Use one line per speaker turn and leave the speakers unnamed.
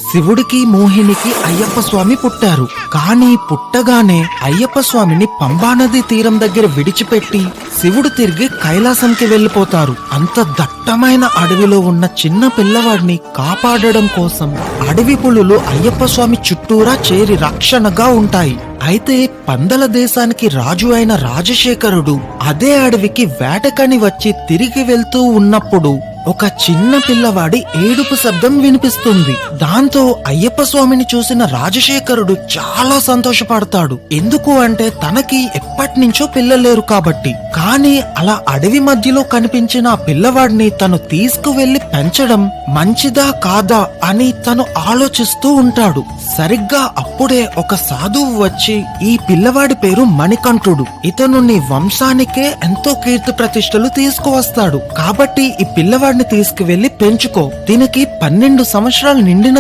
శివుడికి మోహినికి అయ్యప్ప స్వామి పుట్టారు. కానీ పుట్టగానే అయ్యప్ప స్వామిని పంబానది తీరం దగ్గర విడిచిపెట్టి శివుడు తిరిగి కైలాసంకి వెళ్లిపోతారు. అంత దట్టమైన అడవిలో ఉన్న చిన్న పిల్లవాడిని కాపాడడం కోసం అడవి పులులు అయ్యప్ప స్వామి చుట్టూరా చేరి రక్షణగా ఉంటాయి. అయితే పందల దేశానికి రాజు అయిన రాజశేఖరుడు అదే అడవికి వేటకని వచ్చి తిరిగి వెళ్తూ ఉన్నప్పుడు ఒక చిన్న పిల్లవాడి ఏడుపు శబ్దం వినిపిస్తుంది. దాంతో అయ్యప్ప స్వామిని చూసిన రాజశేఖరుడు చాలా సంతోషపడతాడు. ఎందుకు అంటే తనకి ఎప్పటినుంచో పిల్లలేరు కాబట్టి. కానీ అలా అడవి మధ్యలో కనిపించిన ఆ పిల్లవాడిని తను తీసుకువెళ్లి పెంచడం మంచిదా కాదా అని తను ఆలోచిస్తూ ఉంటాడు. సరిగ్గా అప్పుడే ఒక సాధువు వచ్చి, ఈ పిల్లవాడి పేరు మణికంఠుడు, ఇతను నీ వంశానికే ఎంతో కీర్తి ప్రతిష్టలు తీసుకువస్తాడు, కాబట్టి ఈ పిల్లవాడిని తీసుకువెళ్లి పెంచుకో, దీనికి 12 సంవత్సరాలు నిండిన